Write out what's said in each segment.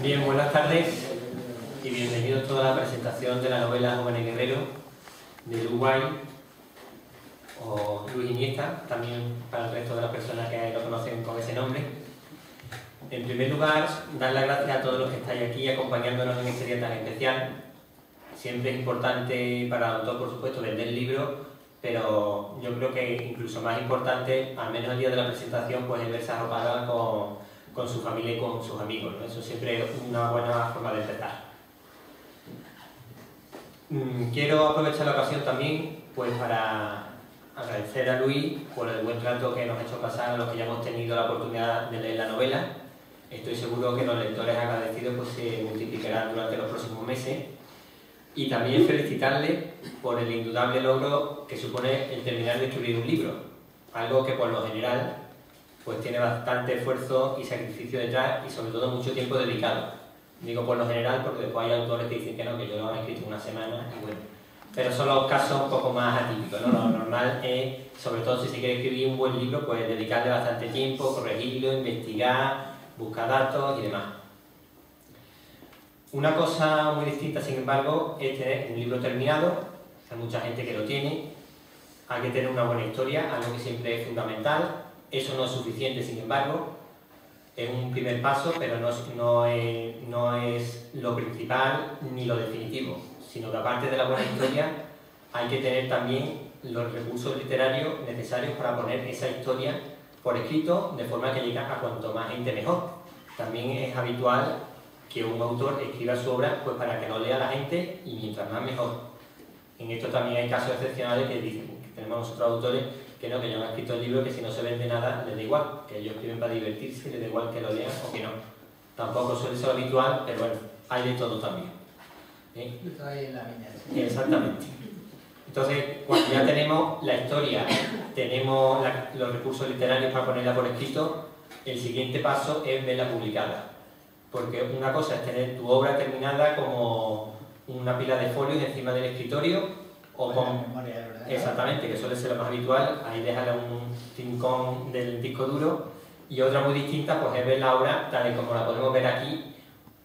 Bien, buenas tardes y bienvenidos todos a la presentación de la novela Jóvenes Guerreros de Uruguay, o Luis Iniesta, también para el resto de las personas que lo conocen con ese nombre. En primer lugar, dar las gracias a todos los que estáis aquí acompañándonos en este día tan especial. Siempre es importante para el autor, por supuesto, vender el libro, pero yo creo que incluso más importante, al menos el día de la presentación, pues es verse arropada con su familia y con sus amigos, ¿no? Eso siempre es una buena forma de empezar. Quiero aprovechar la ocasión también pues para agradecer a Luis por el buen trato que nos ha hecho pasar a los que ya hemos tenido la oportunidad de leer la novela. Estoy seguro que los lectores agradecidos pues se multiplicarán durante los próximos meses. Y también felicitarle por el indudable logro que supone el terminar de escribir un libro, algo que por lo general pues tiene bastante esfuerzo y sacrificio detrás y sobre todo mucho tiempo dedicado. Digo por lo general porque después hay autores que dicen que no, que yo lo he escrito en una semana y bueno. Pero son los casos un poco más atípicos, ¿no? Lo normal es, sobre todo si se quiere escribir un buen libro, pues dedicarle bastante tiempo, corregirlo, investigar, buscar datos y demás. Una cosa muy distinta, sin embargo, es tener un libro terminado. Hay mucha gente que lo tiene. Hay que tener una buena historia, algo que siempre es fundamental. Eso no es suficiente, sin embargo. Es un primer paso, pero no es lo principal ni lo definitivo, sino que aparte de la buena historia, hay que tener también los recursos literarios necesarios para poner esa historia por escrito, de forma que llegue a cuanto más gente mejor. También es habitual que un autor escriba su obra pues para que no lea la gente y mientras más mejor. En esto también hay casos excepcionales que dicen que tenemos nosotros autores que no han escrito el libro, que si no se vende nada les da igual, que ellos escriben para divertirse, les da igual que lo lean o que no. Tampoco suele ser habitual, pero bueno, hay de todo también. Exactamente. Entonces, cuando ya tenemos la historia, tenemos los recursos literarios para ponerla por escrito, el siguiente paso es verla publicada. Porque una cosa es tener tu obra terminada como una pila de folios encima del escritorio o con memoria, ¿verdad? Exactamente, que suele ser lo más habitual, ahí dejarle un rincón del disco duro, y otra muy distinta pues es ver la obra tal y como la podemos ver aquí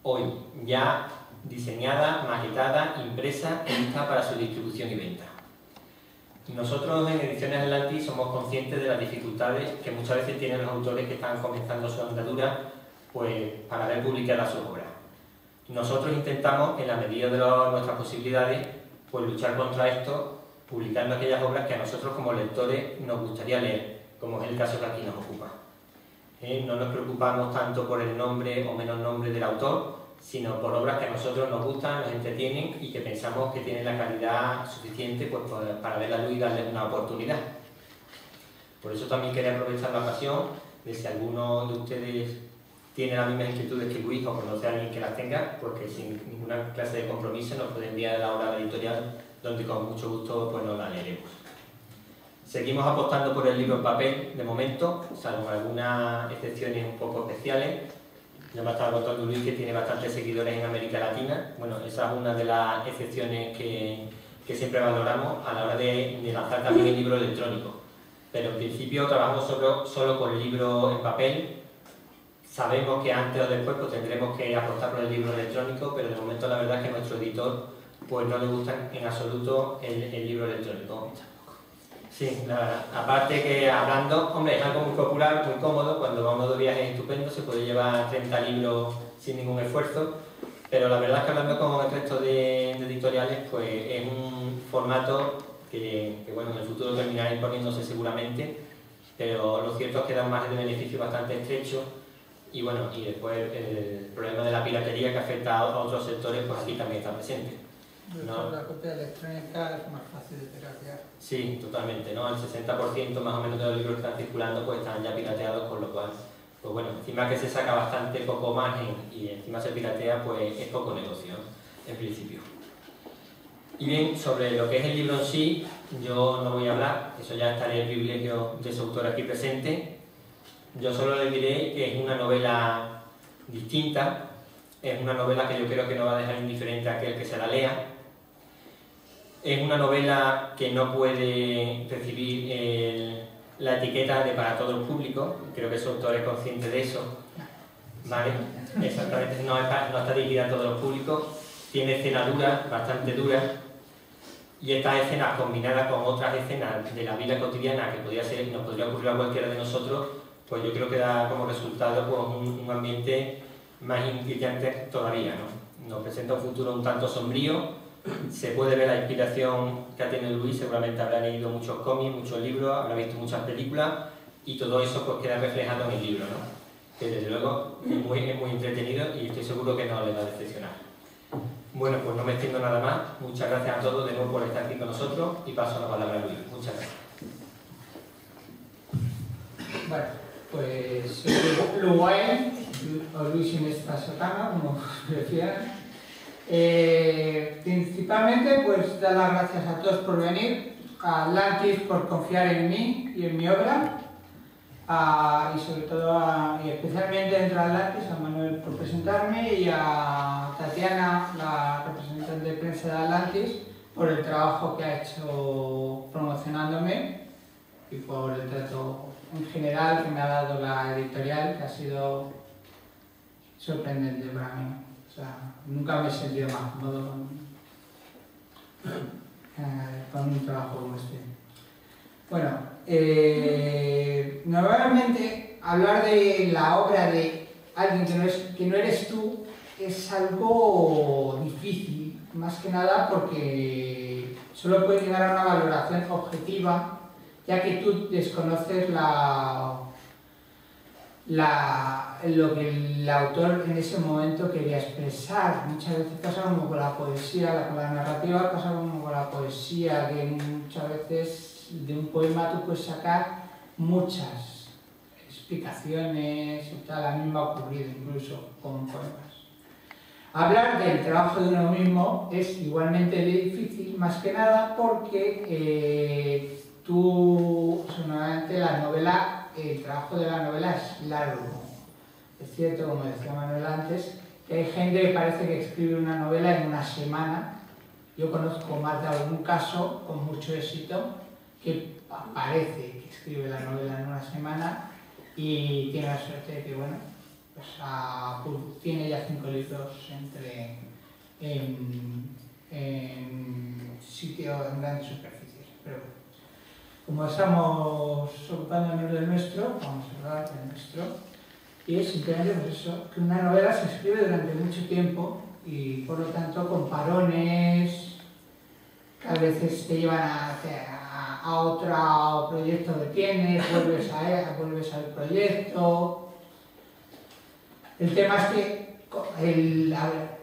hoy, ya diseñada, maquetada, impresa y lista para su distribución y venta. Nosotros en Ediciones Atlantis somos conscientes de las dificultades que muchas veces tienen los autores que están comenzando su andadura pues para ver publicadas sus obras. Nosotros intentamos, en la medida de nuestras posibilidades, pues luchar contra esto, publicando aquellas obras que a nosotros como lectores nos gustaría leer, como es el caso que aquí nos ocupa. No nos preocupamos tanto por el nombre o menos nombre del autor, sino por obras que a nosotros nos gustan, nos entretienen y que pensamos que tienen la calidad suficiente pues, para ver la luz y darles una oportunidad. Por eso también quería aprovechar la ocasión de si alguno de ustedes tiene las mismas inquietudes que Luis o conoce a alguien que las tenga, porque sin ninguna clase de compromiso nos puede enviar la obra editorial, donde con mucho gusto pues, nos la leeremos. Seguimos apostando por el libro en papel de momento, salvo algunas excepciones un poco especiales. Ya me estaba contando Luis que tiene bastantes seguidores en América Latina. Bueno, esa es una de las excepciones que siempre valoramos a la hora de lanzar también el libro electrónico. Pero en principio trabajamos solo con el libro en papel. Sabemos que antes o después pues, tendremos que apostar por el libro electrónico, pero de momento la verdad es que a nuestro editor pues, no le gusta en absoluto el libro electrónico. Sí, la verdad. Aparte que hablando, hombre, es algo muy popular, muy cómodo, cuando vamos de viajes estupendo se puede llevar 30 libros sin ningún esfuerzo, pero la verdad es que hablando con el resto de editoriales pues es un formato que bueno, en el futuro terminará imponiéndose seguramente, pero lo cierto es que da un margen de beneficio bastante estrecho. Y bueno, y después el problema de la piratería que afecta a otros sectores, pues aquí también está presente, ¿no? La copia electrónica es más fácil de piratear. Sí, totalmente, ¿no? El 60% más o menos de los libros que están circulando pues están ya pirateados, con lo cual, pues bueno, encima que se saca bastante poco margen y encima se piratea, pues es poco negocio, ¿no? En principio. Y bien, sobre lo que es el libro en sí, yo no voy a hablar, eso ya estaré el privilegio de su autor aquí presente. Yo solo le diré que es una novela distinta, es una novela que yo creo que no va a dejar indiferente a aquel que se la lea. Es una novela que no puede recibir la etiqueta de para todo el público, creo que su autor es consciente de eso. ¿vale? Exactamente, no está dirigida a todos los públicos, tiene escenas duras, bastante duras, y estas escenas combinadas con otras escenas de la vida cotidiana que nos podría ocurrir a cualquiera de nosotros, pues yo creo que da como resultado pues, un ambiente más inquietante todavía, ¿no? Nos presenta un futuro un tanto sombrío, se puede ver la inspiración que ha tenido Luis, seguramente habrá leído muchos cómics, muchos libros, habrá visto muchas películas, y todo eso pues queda reflejado en el libro, ¿no? Que desde luego es muy entretenido y estoy seguro que no les va a decepcionar. Bueno, pues no me extiendo nada más. Muchas gracias a todos de nuevo por estar aquí con nosotros y paso la palabra a Luis. Muchas gracias. Bueno, pues soy Luguay, o Luis Inés Sotana, como prefieran. Principalmente, pues dar las gracias a todos por venir, a Atlantis por confiar en mí y en mi obra, y sobre todo, y especialmente entre Atlantis, a Manuel por presentarme y a Tatiana, la representante de prensa de Atlantis, por el trabajo que ha hecho promocionándome y por el trato en general que me ha dado la editorial, que ha sido sorprendente para mí. O sea, nunca me he sentido más cómodo con un trabajo como este. Bueno, normalmente hablar de la obra de alguien que no eres tú es algo difícil, más que nada porque solo puedes llegar a una valoración objetiva, ya que tú desconoces lo que el autor en ese momento quería expresar. Muchas veces pasa como con la poesía, con la narrativa pasa como con la poesía, que muchas veces de un poema tú puedes sacar muchas explicaciones y tal. A mí me ha ocurrido incluso con poemas. Hablar del trabajo de uno mismo es igualmente difícil, más que nada porque normalmente el trabajo de la novela es largo. Es cierto, como decía Manuel antes, que hay gente que parece que escribe una novela en una semana. Yo conozco más de algún caso con mucho éxito que parece que escribe la novela en una semana y tiene la suerte de que, bueno, pues tiene ya 5 libros en grandes superficies. Pero bueno, como estamos ocupándonos del nuestro, vamos a hablar del nuestro. Y es simplemente pues eso, que una novela se escribe durante mucho tiempo y por lo tanto con parones que a veces te llevan a otro proyecto que tienes, vuelves al proyecto. El tema es que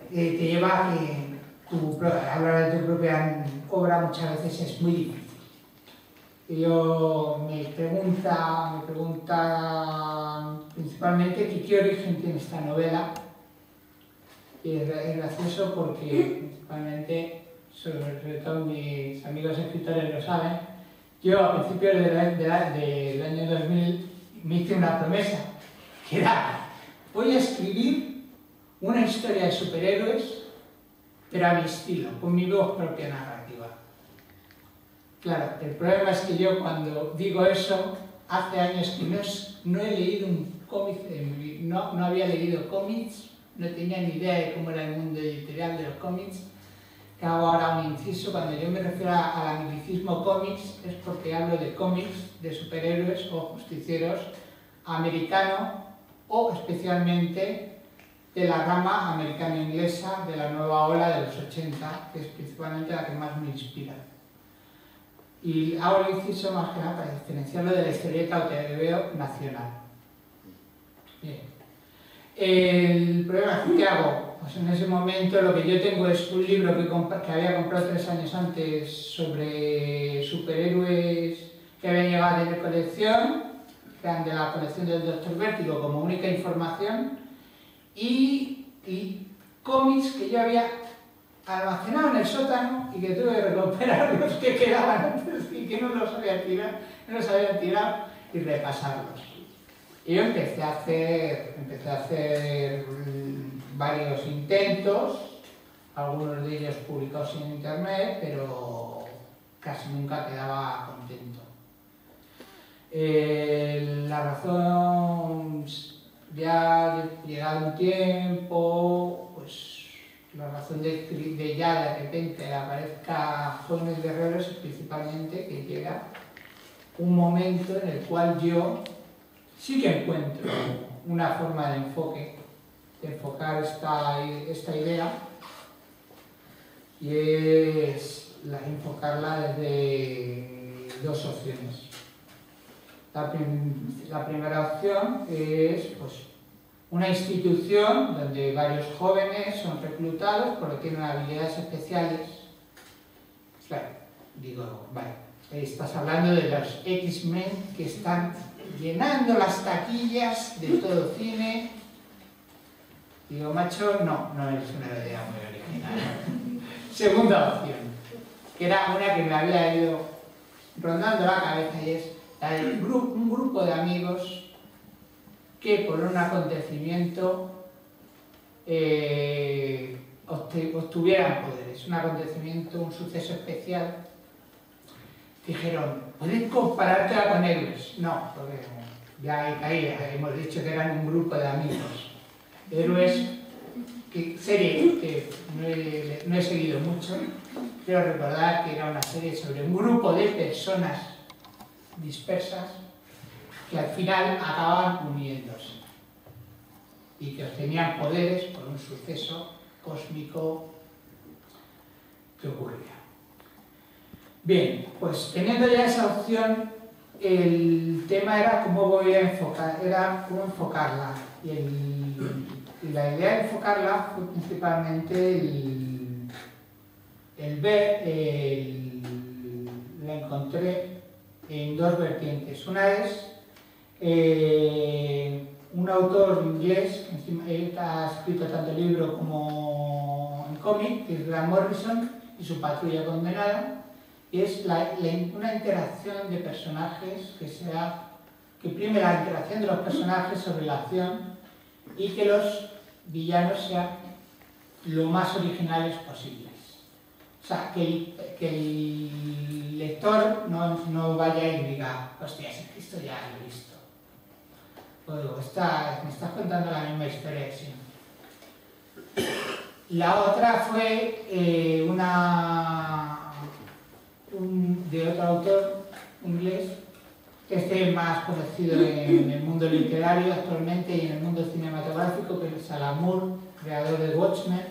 te lleva a que hablar de tu propia obra muchas veces es muy difícil. Me preguntan principalmente qué origen tiene esta novela. Y es gracioso porque principalmente, sobre todo mis amigos escritores lo saben, yo a principios del año 2000 me hice una promesa, que era: voy a escribir una historia de superhéroes, pero a mi estilo, con mi voz propia narrativa. Claro, el problema es que yo cuando digo eso, hace años que no he leído un cómic, no había leído cómics, no tenía ni idea de cómo era el mundo editorial de los cómics. Que hago ahora un inciso, cuando yo me refiero al anglicismo cómics, es porque hablo de cómics, de superhéroes o justicieros americano o especialmente de la rama americano-inglesa de la nueva ola de los 80, que es principalmente la que más me inspira. Y hago el inciso más que nada para diferenciarlo de la historieta o TVO nacional. Bien. El problema es ¿qué hago? Pues en ese momento lo que yo tengo es un libro que había comprado 3 años antes sobre superhéroes que habían llegado a tener colección, que eran de la colección del Dr. Vértigo como única información, y cómics que yo había almacenado en el sótano y que tuve que recuperar los que quedaban antes y que no los habían tirado y repasarlos. Y yo empecé a hacer varios intentos, algunos de ellos publicados en internet, pero casi nunca quedaba contento. La razón ya llegado un tiempo, pues la razón de ya de repente aparezca Jóvenes Guerreros es principalmente que llega un momento en el cual yo sí que encuentro una forma de enfocar esta idea, y es enfocarla desde dos opciones. La primera opción es pues, una institución donde varios jóvenes son reclutados porque tienen habilidades especiales. Claro, digo, vale, estás hablando de los X-Men que están llenando las taquillas de todo cine. Digo, macho, no es una idea muy original. Segunda opción, que era una que me había ido rondando la cabeza, y es la de un grupo de amigos que por un acontecimiento obtuvieran poderes, un acontecimiento, un suceso especial. Dijeron, ¿puedes comparártela con héroes? No, porque ya ahí hemos dicho que eran un grupo de amigos. Héroes, serie que no he seguido mucho, quiero recordar que era una serie sobre un grupo de personas dispersas que al final acababan uniéndose y que obtenían poderes por un suceso cósmico que ocurría. Bien, pues teniendo ya esa opción, el tema era cómo voy a cómo enfocarla. Y la idea de enfocarla fue principalmente la encontré en dos vertientes. Una es un autor inglés, que ha escrito tanto libro como en cómic, que es Grant Morrison y su Patrulla Condenada, y es una interacción de personajes que prime la interacción de los personajes sobre la acción y que los villanos sean lo más originales posibles. O sea, que el lector no vaya y diga, hostia, esto ya lo he visto. O digo, me estás contando la misma historia de siempre. La otra fue de otro autor inglés, que es más conocido en el mundo literario actualmente y en el mundo cinematográfico, que es Alan Moore, creador de Watchmen,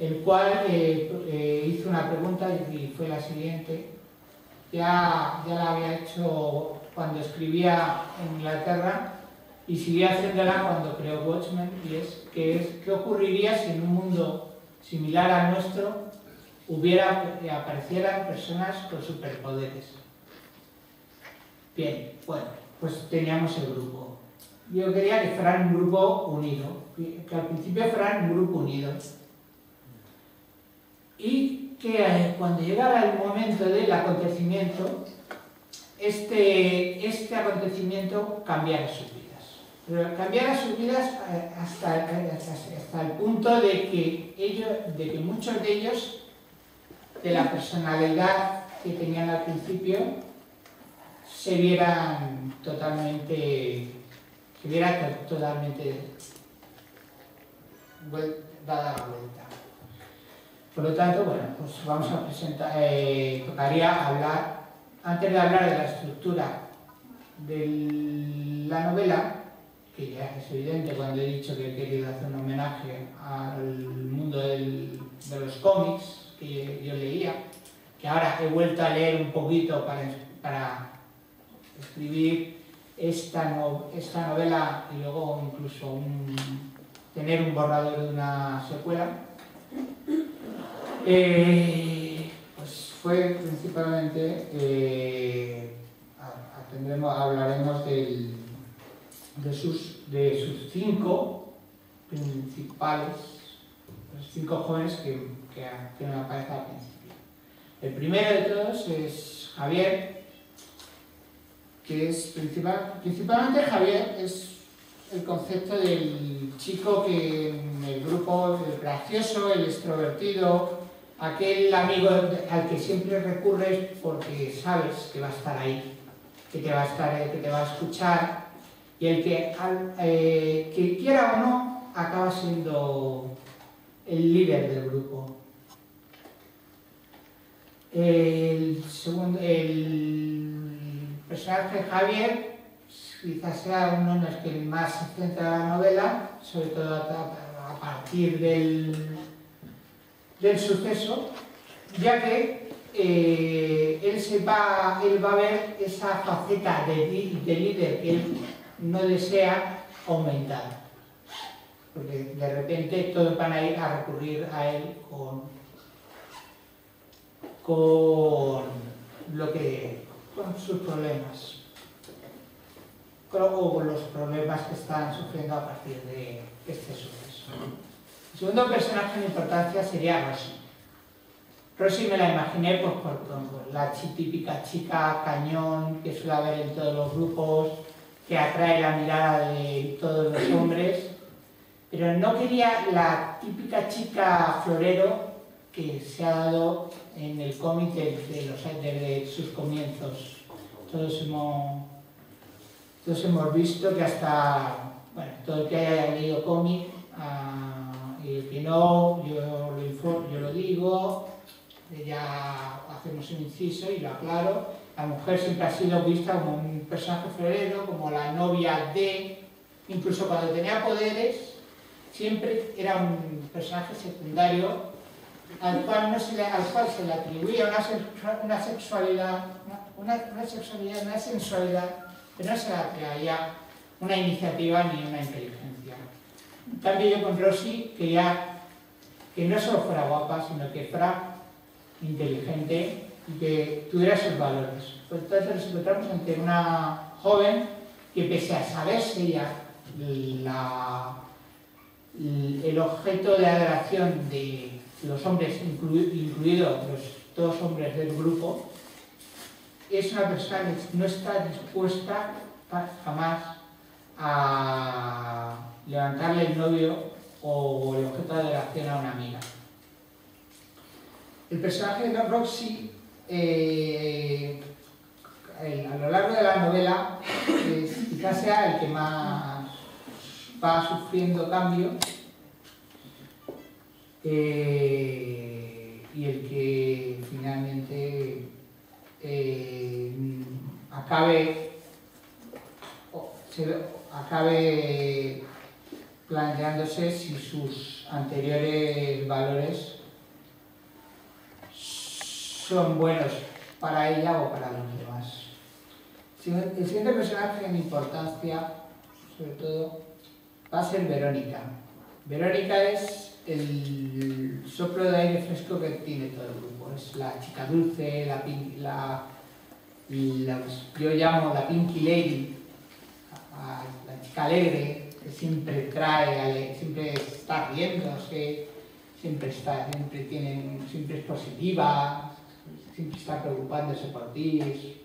el cual hizo una pregunta y fue la siguiente. Ya la había hecho cuando escribía en Inglaterra y siguió haciéndola cuando creó Watchmen, y es ¿qué ocurriría si en un mundo similar al nuestro aparecieran personas con superpoderes? Bien, bueno, pues teníamos el grupo. Yo quería que fueran un grupo unido, que al principio fueran un grupo unido. Y que cuando llegara el momento del acontecimiento, este acontecimiento cambiara sus vidas. Pero cambiara sus vidas hasta el punto de que muchos de ellos, de la personalidad que tenían al principio, se vieran totalmente dada la vuelta. Por lo tanto, bueno, pues vamos a presentar, tocaría hablar, antes de hablar de la estructura de la novela, que ya es evidente cuando he dicho que he querido hacer un homenaje al mundo de los cómics que yo leía, que ahora he vuelto a leer un poquito para escribir esta novela y luego incluso tener un borrador de una secuela. Pues fue principalmente, hablaremos de sus 5 principales, los 5 jóvenes que me aparecen al principio. El primero de todos es Javier, que es principalmente Javier es el concepto del chico que en el grupo, el gracioso, el extrovertido, aquel amigo al que siempre recurres porque sabes que va a estar ahí, que te va a escuchar, y el que quiera o no acaba siendo el líder del grupo. El personaje Javier quizás sea uno en el que más se centra la novela, sobre todo a partir del suceso, ya que él va a ver esa faceta de líder que él no desea aumentar, porque de repente todos van a ir a recurrir a él con sus problemas o con los problemas que están sufriendo a partir de este suceso. El segundo personaje de importancia sería Rosy. Rosy me la imaginé pues, por la típica chica cañón que suele haber en todos los grupos, que atrae la mirada de todos los hombres, pero no quería la típica chica florero que se ha dado en el cómic de sus comienzos. Todos hemos visto que hasta, bueno, todo el que haya leído cómic, y el que no, yo lo digo, ya hacemos un inciso y lo aclaro. La mujer siempre ha sido vista como un personaje florero, como la novia de, incluso cuando tenía poderes, siempre era un personaje secundario al cual se le atribuía una sexualidad, una sensualidad, pero no se le atribuía una iniciativa ni una inteligencia. En cambio, yo con Rosy quería que no solo fuera guapa, sino que fuera inteligente y que tuviera sus valores. Por tanto, nos encontramos ante una joven que, pese a saberse ya el objeto de adoración de los hombres, incluidos los dos hombres del grupo, es una persona que no está dispuesta jamás a levantarle el novio o el objeto de adoración a una amiga. El personaje de Roxy, a lo largo de la novela, quizás sea el que más va sufriendo cambios y el que finalmente acabe planteándose si sus anteriores valores son buenos para ella o para los demás. El siguiente personaje en importancia, sobre todo, va a ser Verónica. Verónica es el soplo de aire fresco que tiene todo el grupo. Es la chica dulce, yo llamo la Pinky Lady, la chica alegre, que siempre siempre está riéndose, siempre es positiva, siempre está preocupándose por ti.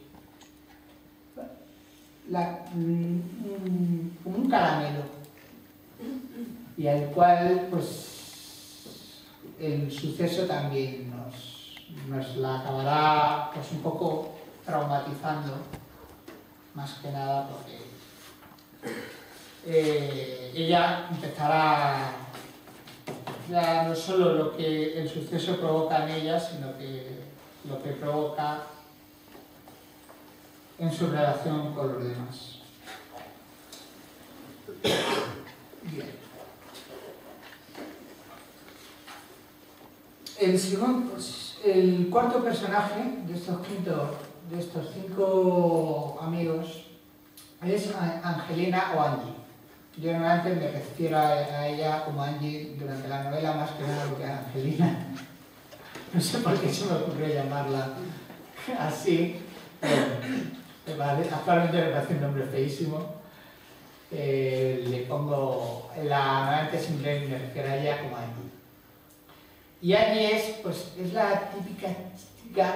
Como un caramelo, y al cual pues el suceso también nos la acabará pues un poco traumatizando, más que nada porque ella empezará ya no solo lo que el suceso provoca en ella, sino que lo que provoca en su relación con los demás. Bien. El cuarto personaje de estos cinco amigos es Angelina o Angie. Yo normalmente me refiero a ella como Angie durante la novela más que nada porque a Angelina. No sé por qué se me ocurrió llamarla así. Actualmente me parece un nombre feísimo. Le pongo normalmente siempre me refiero a ella como Angie. Y Angie es la típica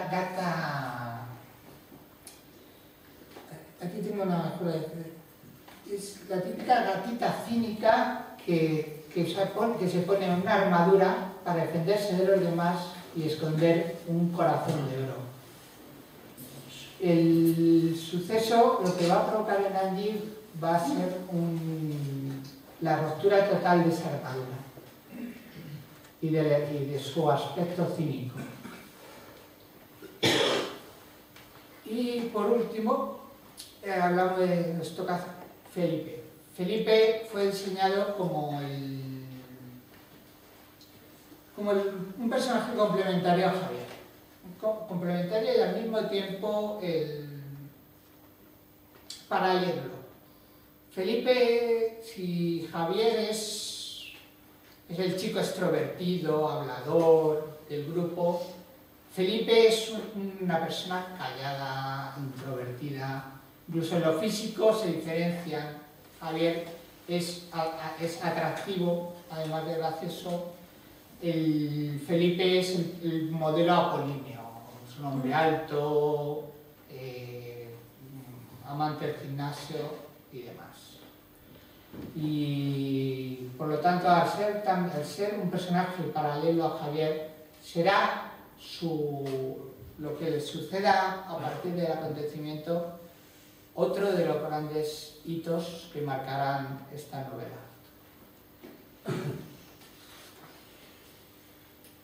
gata. Aquí tengo una mejor de decir. Es la típica gatita cínica que se pone una armadura para defenderse de los demás y esconder un corazón de oro. El suceso lo que va a provocar en Angie va a ser la ruptura total de esa armadura y de su aspecto cínico. Y por último, nos toca Felipe. Felipe fue diseñado como un personaje complementario a Javier. Complementario y al mismo tiempo paralelo. Felipe, si Javier es el chico extrovertido, hablador del grupo, Felipe es una persona callada, introvertida, incluso en lo físico se diferencian. Javier es atractivo, además de gracioso. Felipe es el modelo apolíneo, es un hombre alto, amante del gimnasio y demás. Y por lo tanto, al ser un personaje paralelo a Javier, será lo que le suceda a partir del acontecimiento otro de los grandes hitos que marcarán esta novela.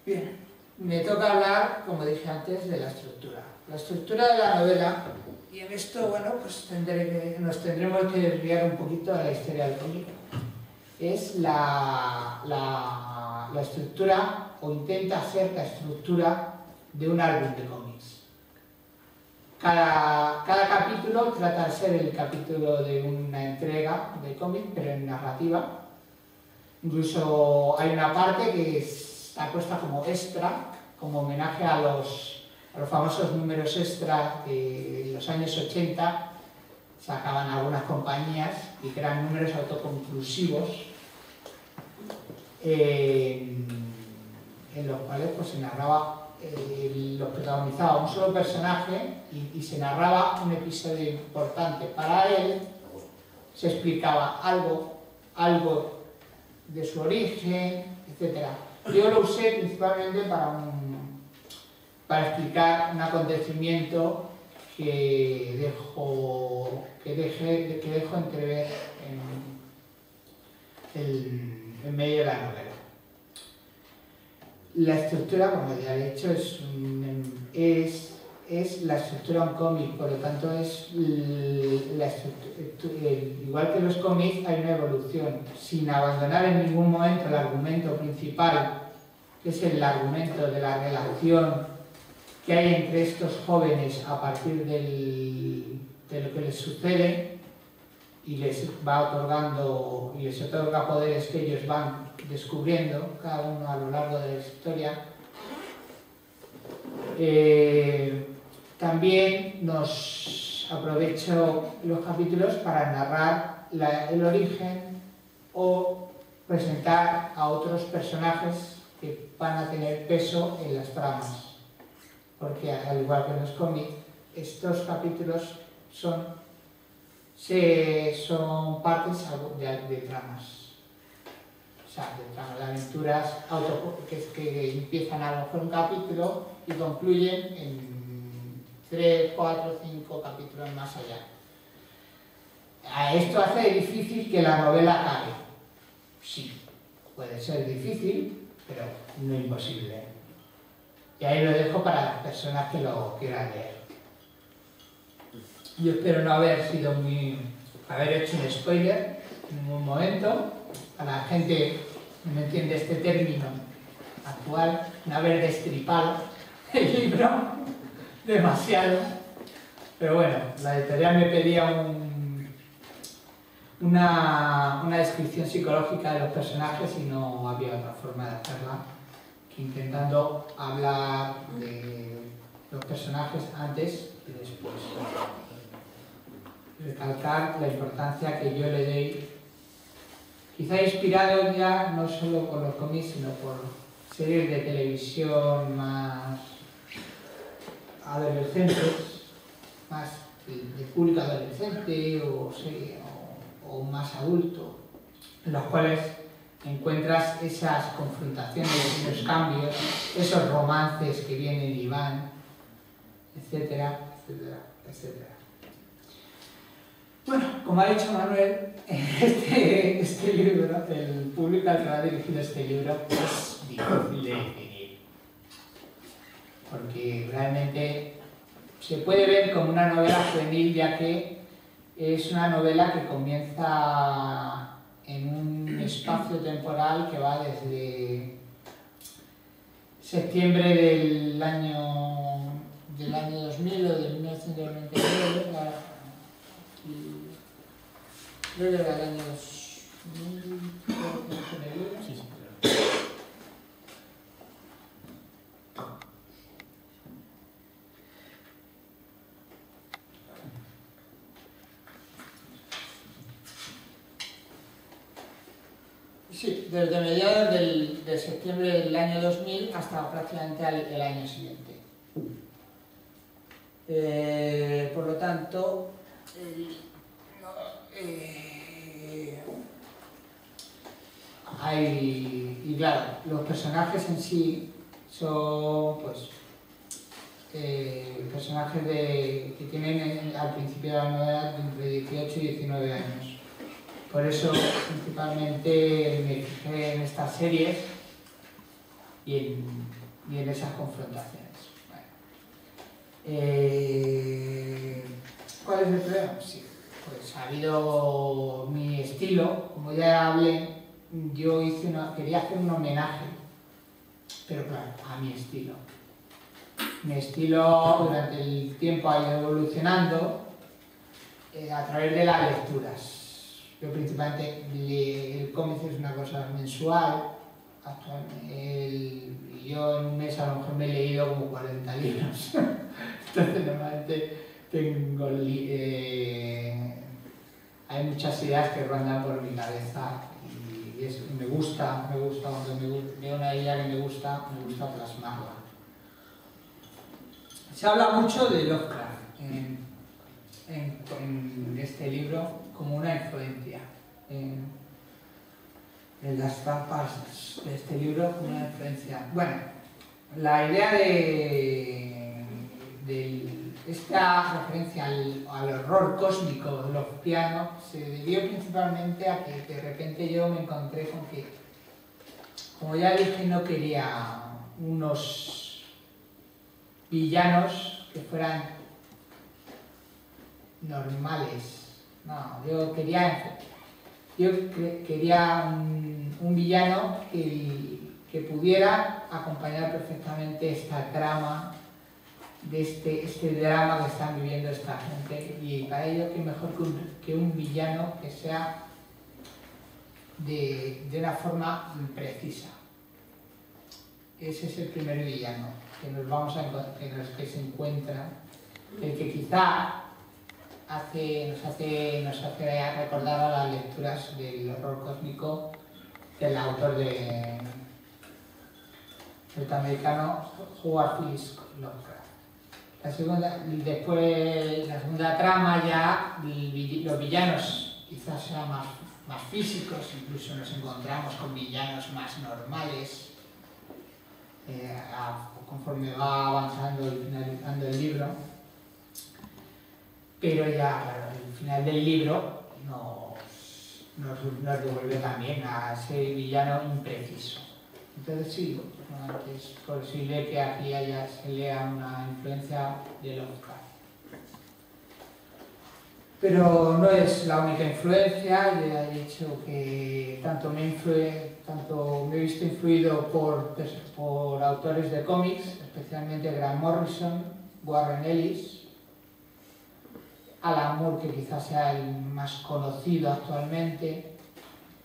Bien, me toca hablar, como dije antes, de la estructura. La estructura de la novela, y en esto, bueno, pues nos tendremos que desviar un poquito de la historia del cómic. Es la estructura, o intenta ser la estructura de un álbum de cómics. Cada capítulo trata de ser el capítulo de una entrega de cómic, pero en narrativa. Incluso hay una parte que está puesta como extra, como homenaje a los famosos números extra que en los años 80 sacaban algunas compañías y que eran números autoconclusivos, en los cuales pues, se narraba, los protagonizaba un solo personaje y se narraba un episodio importante para él, se explicaba algo de su origen, etc. Yo lo usé principalmente para explicar un acontecimiento que dejo entrever en medio de la novela. La estructura, como ya he dicho, es la estructura de un cómic, por lo tanto igual que los cómics hay una evolución, sin abandonar en ningún momento el argumento principal, que es el argumento de la relación que hay entre estos jóvenes a partir de lo que les sucede y les va otorgando y les otorga poderes que ellos van descubriendo cada uno a lo largo de la historia. También nos aprovecho los capítulos para narrar el origen o presentar a otros personajes que van a tener peso en las tramas, porque al igual que en los cómics, estos capítulos son partes de tramas. O sea, de aventuras que empiezan a lo mejor un capítulo y concluyen en 3, 4, 5 capítulos más allá. Esto hace difícil que la novela acabe. Sí, puede ser difícil, pero no imposible. Y ahí lo dejo para las personas que lo quieran leer. Yo espero no haber hecho un spoiler en ningún momento. A la gente que no entiende este término actual, no haber destripado el libro demasiado. Pero bueno, la editorial me pedía una descripción psicológica de los personajes y no había otra forma de hacerla que intentando hablar de los personajes antes y después. Recalcar la importancia que yo le doy, quizá inspirado ya no solo por los cómics, sino por series de televisión más adolescentes, más de público adolescente o más adulto, en los cuales encuentras esas confrontaciones, esos cambios, esos romances que vienen y van, etcétera, etcétera, etcétera. Bueno, como ha dicho Manuel, este libro, el público al que va dirigido este libro, es difícil de definir. Porque realmente se puede ver como una novela juvenil, ya que es una novela que comienza en un espacio temporal que va desde septiembre del año 2000 o de 1999, creo que era el año 2000, Sí, sí. sí, desde mediados de septiembre del año 2000 hasta prácticamente el año siguiente. Por lo tanto, y claro, los personajes en sí son pues personajes que tienen al principio de la novela entre 18 y 19 años. Por eso principalmente me fijé en estas series y en esas confrontaciones. ¿Cuál es el problema? Sí, pues ha habido mi estilo, como ya hablé, yo quería hacer un homenaje, pero claro, a mi estilo. Mi estilo durante el tiempo ha ido evolucionando a través de las lecturas. Yo principalmente, el cómic es una cosa mensual, y yo en un mes a lo mejor me he leído como 40 libros. Entonces normalmente hay muchas ideas que rondan por mi cabeza y me gusta cuando veo una idea que me gusta plasmarla. Se habla mucho de Lovecraft en este libro como una influencia. En las trampas de este libro como una influencia. Bueno, la idea de esta referencia al horror cósmico lovecraftiano se debió principalmente a que de repente yo me encontré con que, como ya dije, no quería unos villanos que fueran normales. No, yo quería un villano que pudiera acompañar perfectamente esta trama, de este drama que están viviendo esta gente, y para ello que mejor que un villano que sea de una forma precisa. Ese es el primer villano que se encuentra, el que quizá nos hace recordar a las lecturas del horror cósmico del autor norteamericano Howard Phillips Lovecraft. La segunda trama ya, los villanos quizás sean más físicos, incluso nos encontramos con villanos más normales conforme va avanzando y finalizando el libro. Pero ya, claro, el final del libro nos devuelve también a ese villano impreciso. Entonces sí, es posible que aquí se lea una influencia de Lovecraft. Pero no es la única influencia. Ya he dicho que tanto me he visto influido por autores de cómics, especialmente Grant Morrison, Warren Ellis, Alan Moore, que quizás sea el más conocido actualmente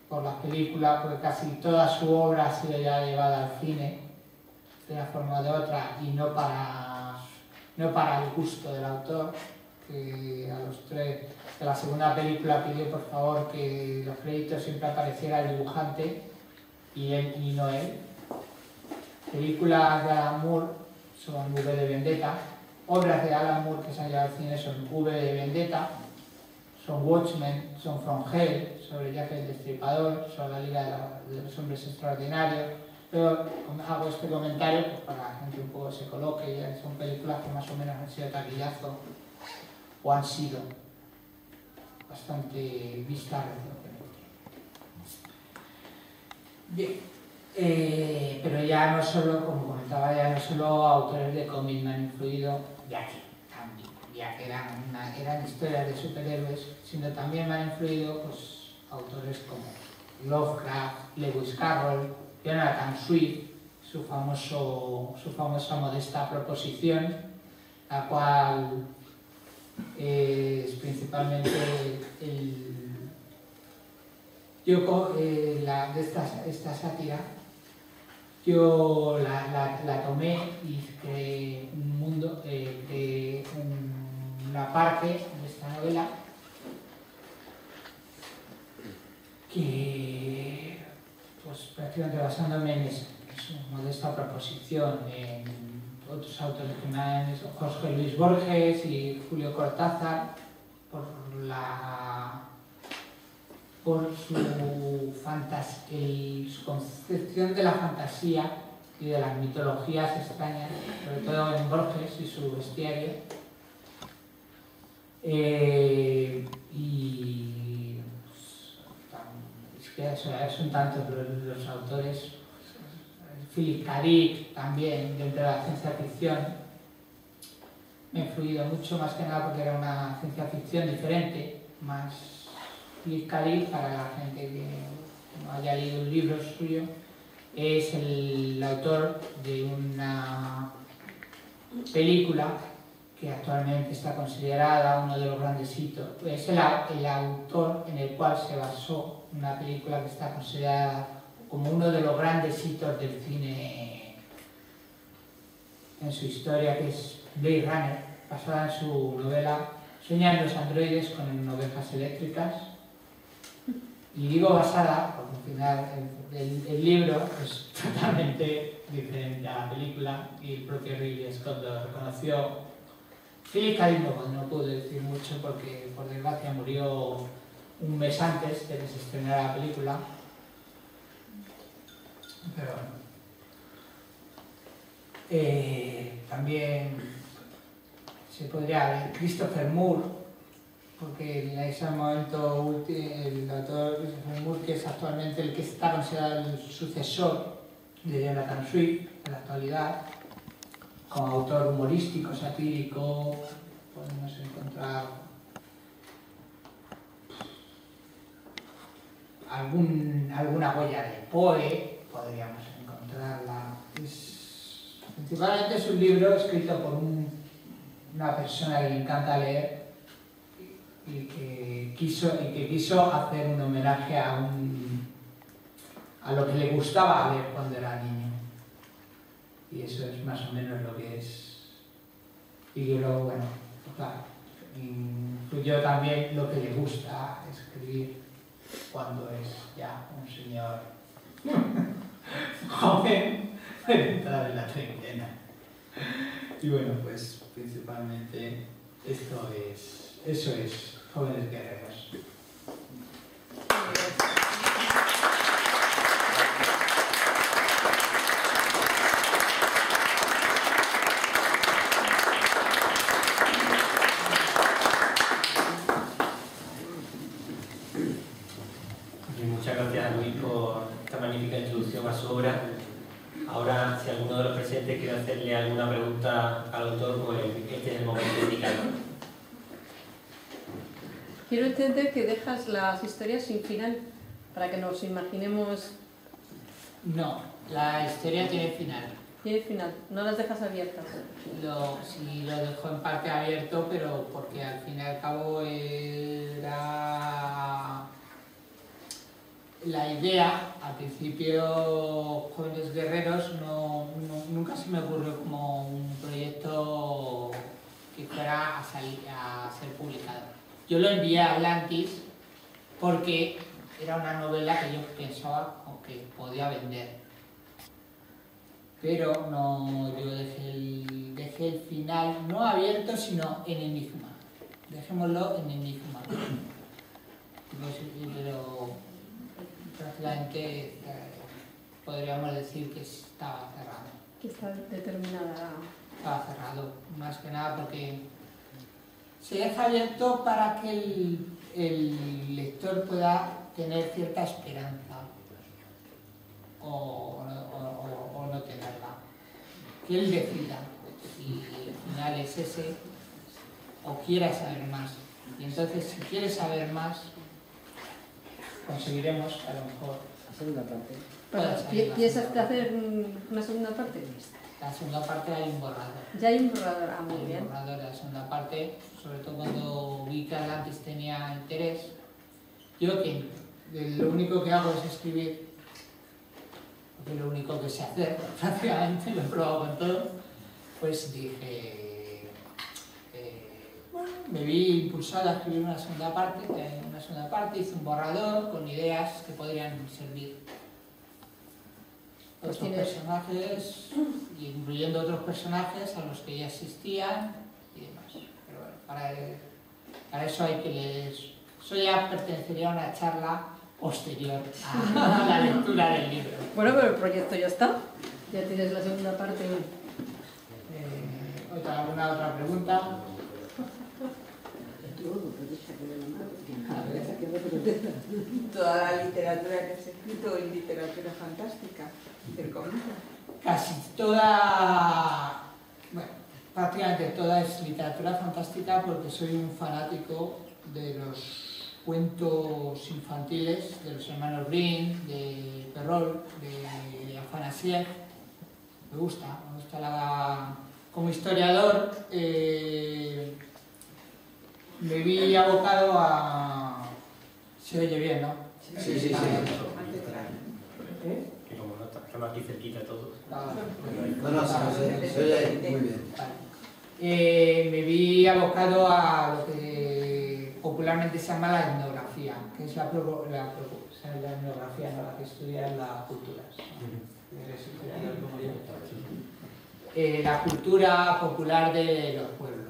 por las películas, porque casi toda su obra ha sido ya llevada al cine de una forma o de otra, y no para el gusto del autor, que a los tres de la segunda película pidió por favor que los créditos siempre apareciera el dibujante y no él. Películas de Alan Moore son V de Vendetta. Obras de Alan Moore que se han llevado al cine son V de Vendetta, son Watchmen, son From Hell, sobre Jack el Destripador, sobre la Liga de los Hombres Extraordinarios. Pero hago este comentario pues, para que la gente un poco se coloque, ya son películas que más o menos han sido taquillazo o han sido. bastante vista recientemente. Bien, pero ya no solo, como comentaba, ya no solo autores de cómics me han influido, ya que eran historias de superhéroes, sino también me han influido pues, autores como Lovecraft, Lewis Carroll, Jonathan Swift, su famosa modesta proposición, la cual es principalmente esta sátira. Yo la tomé y creé un mundo, creé una parte de esta novela que, pues prácticamente basándome en su modesta proposición, en otros autores que me han hecho, Jorge Luis Borges y Julio Cortázar, por su concepción de la fantasía y de las mitologías extrañas, sobre todo en Borges y su bestiario. Y pues, es que son tantos los autores. Philip K. Dick también, dentro de la ciencia ficción, me ha influido mucho, más que nada porque era una ciencia ficción diferente, más Philip K. Dick, para la gente que no haya leído un libro suyo, es el autor de una película que actualmente está considerada uno de los grandes hitos. Es el autor en el cual se basó una película que está considerada como uno de los grandes hitos del cine en su historia, que es Blade Runner, basada en su novela Sueñan los androides con ovejas eléctricas. Y digo basada porque al final el libro es totalmente diferente a la película y el propio Ridley Scott lo reconoció. Philip K. Dick no pude decir mucho porque por desgracia murió un mes antes de que se estrenara la película. Pero bueno. También se podría ver Christopher Moore, porque en ese momento el autor Christopher Moore, que es actualmente el que está considerado el sucesor de Jonathan Swift en la actualidad, como autor humorístico, satírico, podemos encontrar alguna huella de Poe, podríamos encontrarla. Principalmente es un libro escrito por una persona que le encanta leer y que quiso hacer un homenaje a lo que le gustaba leer cuando era niño. Y eso es más o menos lo que es. Y luego, bueno, claro, incluyó también lo que le gusta escribir cuando es ya un señor joven, de entrar en la treintena. Y bueno, pues principalmente eso es Jóvenes Guerreros. Muchas gracias a Luis por esta magnífica introducción a su obra. Ahora, si alguno de los presentes quiere hacerle alguna pregunta al autor, pues este es el momento indicado. Quiero entender que dejas las historias sin final, para que nos imaginemos... No, la historia tiene final. Tiene final, no las dejas abiertas. Sí, lo dejo en parte abierto, pero porque al fin y al cabo era... La idea, al principio, Jóvenes Guerreros, nunca se me ocurrió como un proyecto que fuera a ser publicado. Yo lo envié a Atlantis porque era una novela que yo pensaba que podía vender. Pero no, yo dejé el final, no abierto, sino en enigma. Dejémoslo en enigma. Pero prácticamente podríamos decir que estaba cerrado. Que está determinada. Estaba cerrado, más que nada porque se deja abierto para que el lector pueda tener cierta esperanza o no tenerla. Que él decida si el final es ese o quiera saber más. Y entonces, si quiere saber más, conseguiremos a lo mejor segunda parte. ¿Piensas hacer una segunda parte? La segunda parte hay un borrador. Ya hay un borrador, muy Hay bien. un borrador de la segunda parte, sobre todo cuando vi que Atlantis tenía interés. Yo que lo único que hago es escribir, porque lo único que sé hacer, prácticamente lo he probado con todo, pues dije, bueno, me vi impulsado a escribir una segunda parte, hice un borrador con ideas que podrían servir. Pues Otros personajes, incluyendo otros personajes a los que ya existían y demás. Pero bueno, para eso hay que leer. Eso ya pertenecería a una charla posterior a la lectura del libro. Bueno, pero el proyecto ya está. Ya tienes la segunda parte. ¿Alguna otra pregunta? Toda la literatura que has escrito es literatura fantástica, del cómic. Casi toda, bueno, prácticamente toda es literatura fantástica porque soy un fanático de los cuentos infantiles, de los hermanos Grimm, de Perrault, de Afanasieff. Me gusta como historiador me vi abocado a... Se oye bien, ¿no? Sí. Que como no estamos aquí cerquita todos. Se oye muy bien. Me vi abocado a lo que popularmente se llama la etnografía, que es la etnografía, ¿no? La que estudia la cultura. La cultura popular de los pueblos.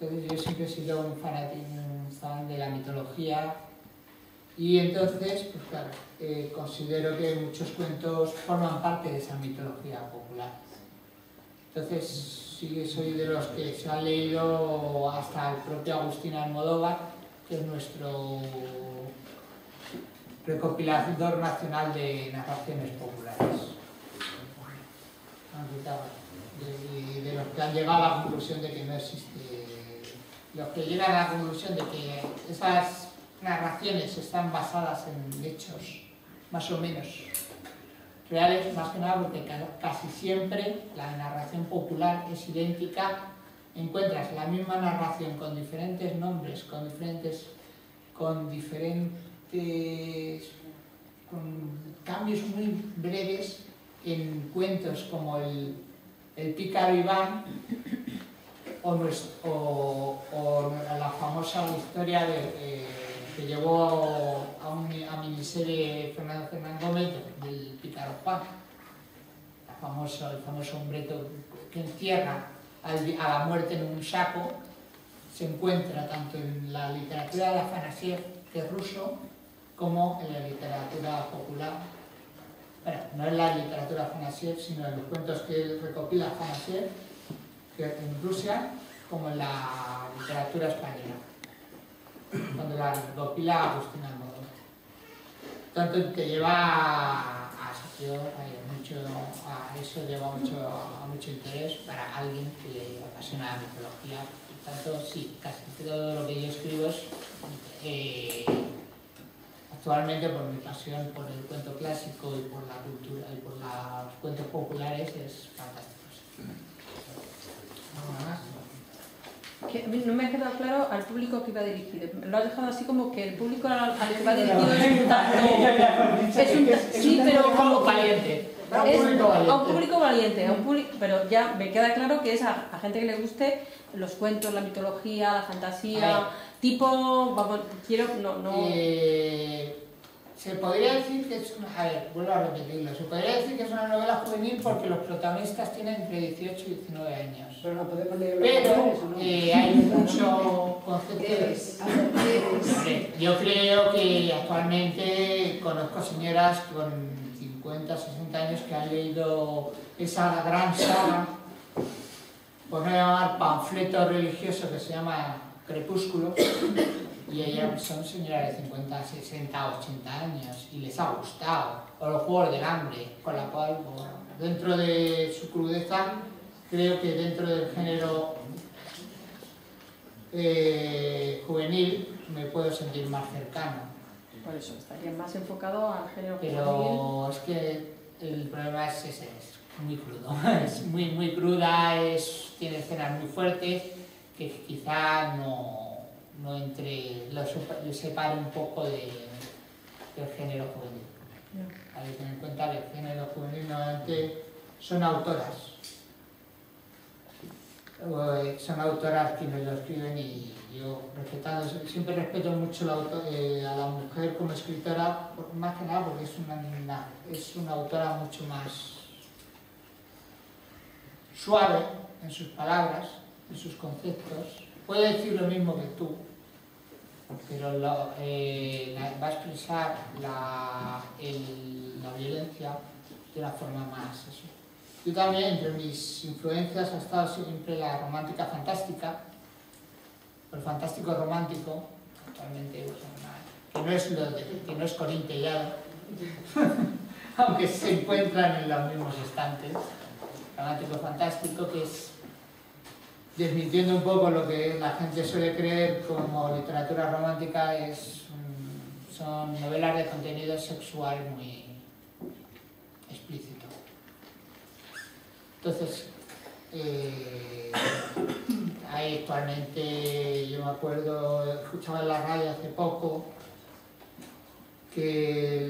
Entonces yo siempre he sido un fan de la mitología y entonces, pues claro, considero que muchos cuentos forman parte de esa mitología popular. Entonces sí soy de los que se han leído hasta el propio Agustín Almodóvar, que es nuestro recopilador nacional de narraciones populares. Y de los que han llegado a la conclusión de que no existe, los que llegan a la conclusión de que esas narraciones están basadas en hechos más o menos reales, más que nada porque casi siempre la narración popular es idéntica, encuentras la misma narración con diferentes nombres, con cambios muy breves en cuentos como el Pícaro Iván o la famosa historia que llevó a miniserie Fernando Fernán Gómez del Pícaro Juan, el famoso hombreto que encierra a la muerte en un saco. Se encuentra tanto en la literatura de Afanasieff, que es ruso, como en la literatura popular. Bueno, no en la literatura Afanasieff, sino en los cuentos que él recopila Afanasieff, que en Rusia, como en la literatura española, cuando la recopila Agustín Almodóvar. Tanto que lleva a eso lleva mucho interés para alguien que le apasiona la mitología. Por tanto, sí, casi todo lo que yo escribo es actualmente, por mi pasión por el cuento clásico y por la cultura y por los cuentos populares, es fantástico. ¿Algo más? Que a mí no me ha quedado claro al público que iba dirigido. Lo has dejado así como que el público al que va dirigido es un tanto... Sí, pero como valiente. A un público valiente, pero ya me queda claro que es a gente que le guste los cuentos, la mitología, la fantasía, tipo, vamos, se podría decir que es una, vuelvo a repetirlo, se podría decir que es una novela juvenil porque los protagonistas tienen entre 18 y 19 años. Pero no podemos leer hay mucho concepto de... Yo creo que actualmente conozco señoras con 50, 60 años que han leído esa gran saga, por no llamar panfleto religioso, que se llama Crepúsculo, y ellas son señoras de 50, 60, 80 años y les ha gustado. O los Juegos del Hambre, con la cual, bueno, dentro de su crudeza, creo que dentro del género juvenil me puedo sentir más cercano. Por eso, estaría más enfocado al género juvenil. Pero es que el problema es ese, es muy crudo, es muy cruda, tiene escenas muy fuertes que quizá no lo separe un poco del género juvenil. Yeah. Hay que tener en cuenta que el género juvenil normalmente son autoras. Son autoras quienes lo escriben y yo, siempre respeto mucho a la mujer como escritora, más que nada porque es una autora mucho más suave en sus palabras, en sus conceptos. Puede decir lo mismo que tú, pero va a expresar la violencia de una forma más eso. Yo también, entre mis influencias, ha estado siempre la romántica fantástica, el fantástico romántico, actualmente, que no es Corín Tellado, aunque se encuentran en los mismos estantes. Romántico fantástico, que es desmintiendo un poco lo que la gente suele creer como literatura romántica, son novelas de contenido sexual muy explícito. Entonces, hay actualmente, yo me acuerdo, escuchaba en la radio hace poco que el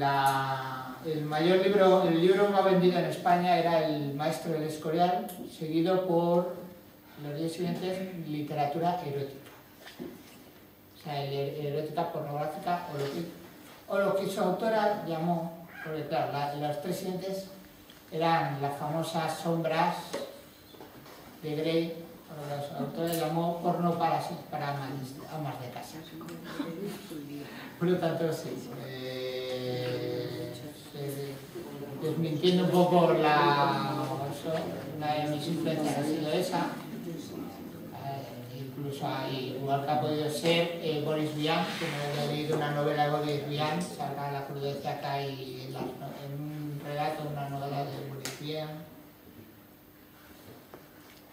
libro más vendido en España era El Maestro del Escorial, seguido por los días siguientes literatura erótica. O sea, erótica pornográfica o lo que su autora llamó, porque claro, los tres siguientes eran las famosas sombras de Grey, los autores llamó porno para amas de casa. Por lo tanto, sí, desmintiendo un poco una de mis influencias ha sido esa. Incluso igual que ha podido ser Boris Vian, que me he leído una novela de Boris Vian, salga la crudeza que hay en un relato, una novela de Boris Vian.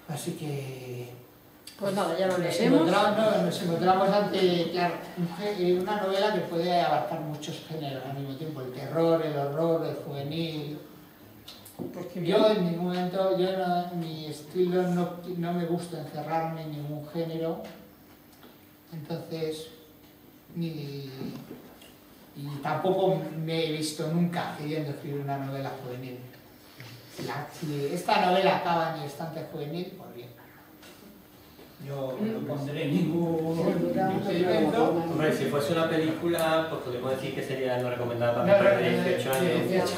Así que... Pues nada, ya lo leeremos. Nos encontramos ante, claro, una novela que puede abarcar muchos géneros al mismo tiempo, el terror, el horror, el juvenil. Yo en ningún momento, mi estilo no me gusta encerrarme en ningún género, entonces, y tampoco me he visto nunca queriendo escribir una novela juvenil. Si esta novela acaba en el estante juvenil, pues bien. Yo no pondré ningún impedimento. Hombre, si fuese una película, pues podríamos decir que sería no recomendada para mayores de 18 años.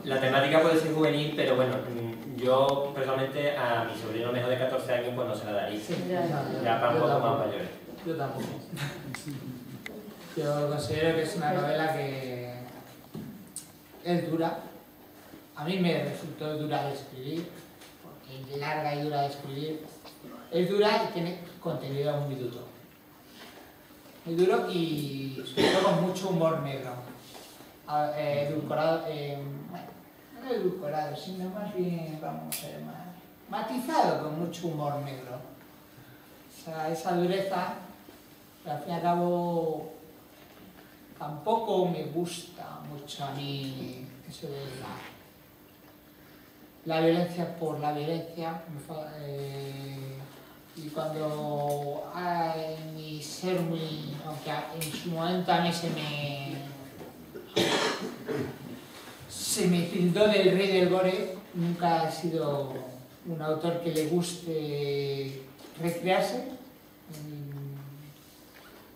La temática puede ser juvenil, pero bueno, yo personalmente a mi sobrino mejor de 14 años pues no se la daría. Sí, ya para un poco más mayores. Yo tampoco. Yo considero que es una novela que es dura. A mí me resultó dura de escribir, porque es larga y dura de escribir. Es dura y tiene contenido muy duro. Muy duro y sobre todo con mucho humor negro. Edulcorado, no edulcorado, sino más bien, vamos a ver, matizado con mucho humor negro. O sea, esa dureza, al fin y al cabo, tampoco me gusta mucho a mí eso de la violencia por la violencia. Y cuando en mi ser aunque en su momento a mí se me tildó del rey del gore, nunca he sido un autor que le guste recrearse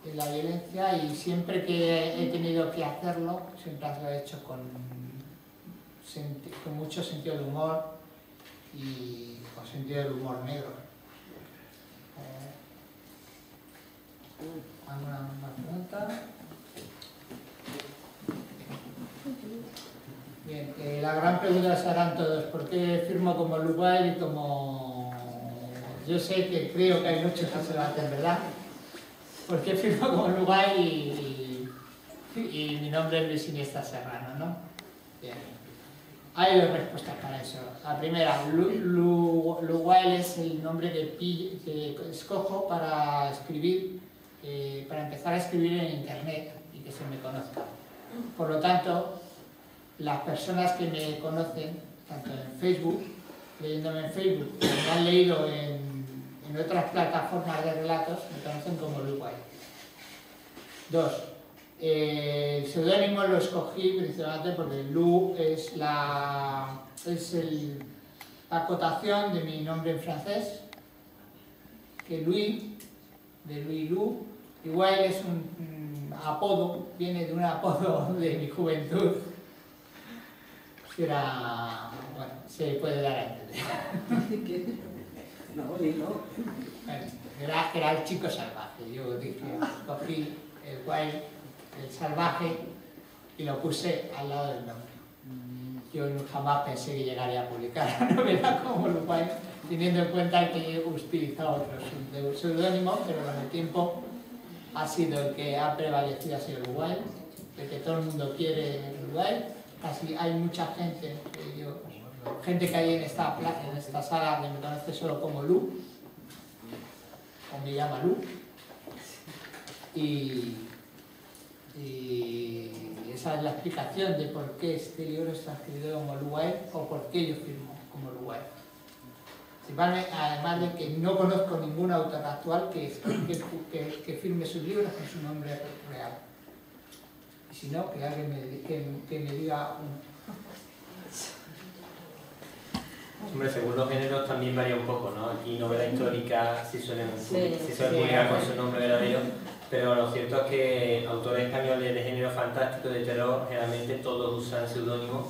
en la violencia, y siempre que he tenido que hacerlo, siempre lo he hecho con mucho sentido del humor y con sentido del humor negro. ¿Alguna más pregunta? Bien, la gran pregunta se harán todos: ¿por qué firmo como Luguay y como...? Yo sé que creo que hay muchos que se lo hacen, ¿verdad? ¿Por qué firmo como Luguay y mi nombre es Luis Iniesta Serrano, ¿no? Bien. Hay dos respuestas para eso. La primera, Luguay es el nombre que escojo para escribir, para empezar a escribir en internet y que se me conozca. Por lo tanto, las personas que me conocen, tanto en Facebook, leyéndome en Facebook, como me han leído en otras plataformas de relatos, me conocen como Luguay. 2. El seudónimo lo escogí principalmente porque Lu es la acotación de mi nombre en francés, que Louis, de Louis Lu, igual es un apodo, viene de un apodo de mi juventud, que era, bueno, se puede dar a entender. No, ni no. Bueno, era el chico salvaje, yo dije, cogí el wild, el salvaje, y lo puse al lado del nombre. Yo jamás pensé que llegaría a publicar la novela como Luguay, teniendo en cuenta que he utilizado otros seudónimos, pero con el tiempo ha sido el que ha prevalecido, ha sido Luguay, el que todo el mundo quiere Luguay. Casi hay mucha gente, gente que hay en esta sala que me conoce solo como Lu, o me llama Lu, y esa es la explicación de por qué este libro está escrito como Luguay o por qué yo firmo como Luguay. Además de que no conozco ningún autor actual que firme sus libros con su nombre real. Y si no, que alguien me diga uno. Hombre, según los géneros también varía un poco, ¿no? Aquí novela histórica sí suelen publicar con su nombre verdadero, pero lo cierto es que autores españoles de género fantástico, de terror, generalmente todos usan seudónimos.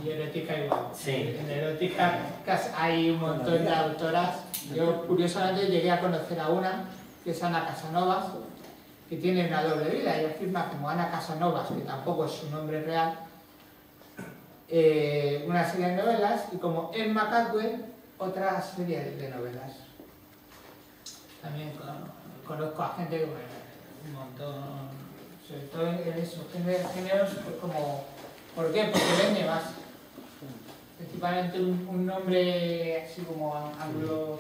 Y erótica igual. Sí. En erótica hay un montón de autoras. Yo curiosamente llegué a conocer a una, que es Ana Casanovas, que tiene una doble vida. Ella firma como Ana Casanovas, que tampoco es su nombre real, una serie de novelas, y como Emma Cadwell, otra serie de novelas. También conozco a gente, un montón, sobre todo en esos géneros, pues como, ¿por qué? Porque vende más. Principalmente un nombre así como anglófono,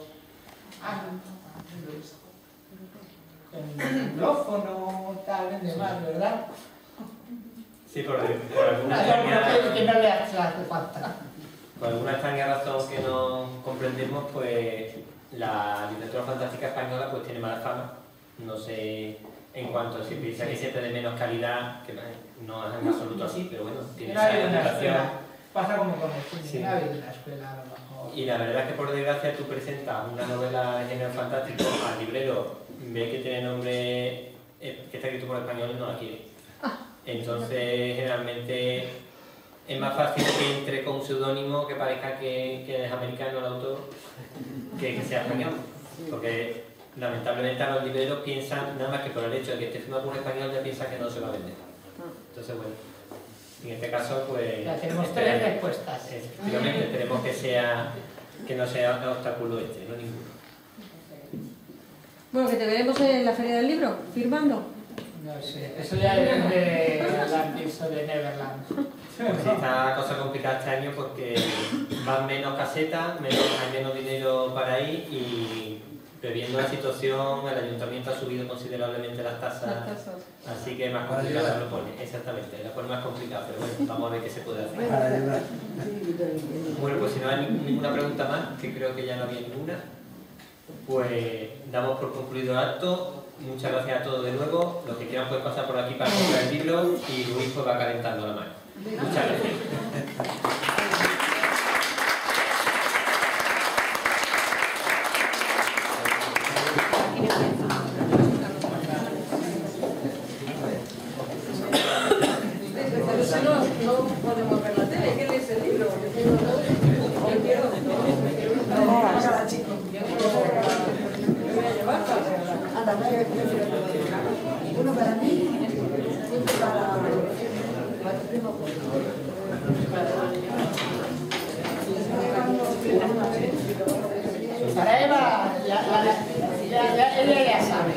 tal, vende más, ¿verdad? Sí, por alguna extraña, que no le hace falta. por alguna extraña razón que no comprendemos, pues la literatura fantástica española pues tiene mala fama. No sé en cuanto se piensa que siempre de menos calidad, que no es en absoluto así, pero bueno, tiene esa reputación. Pasa como con el cine, Sí. no ha habido una escuela a lo mejor. Y la verdad es que por desgracia tú presentas una novela de género fantástico al librero, ve que tiene nombre que está escrito por español y no la quiere. Entonces generalmente es más fácil que entre con un seudónimo que parezca que es americano el autor que sea español. Porque lamentablemente a los libreros piensan, nada más que por el hecho de que esté firmado por un español, ya piensan que no se va a vender. Entonces bueno, en este caso pues... Ya tenemos tres respuestas. Efectivamente, esperemos que no sea obstáculo este, no ninguno. Bueno, que te veremos en la Feria del Libro, firmando. No sé, eso ya depende del Atlantis o de Neverland. Pues sí, está cosa complicada este año porque van menos casetas, hay menos dinero para ir y previendo la situación, el ayuntamiento ha subido considerablemente las tasas, así que más complicado lo pone, exactamente, lo pone más complicado, pero bueno, vamos a ver qué se puede hacer. Bueno, pues si no hay ninguna pregunta más, que creo que ya no había ninguna, pues damos por concluido el acto. Muchas gracias a todos de nuevo. Los que quieran pueden pasar por aquí para comprar el libro y Luis pues va calentando la mano. Muchas gracias. Pero si no podemos ver la tele, ¿qué lees el libro? Yo quiero. Cada chico. Yo voy a llevar para... Anda, uno para mí y otro para tu primo. Para Eva, ella ya sabe.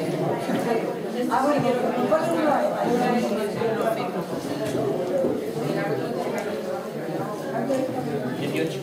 Ah, bueno, ¿cuál es el 18.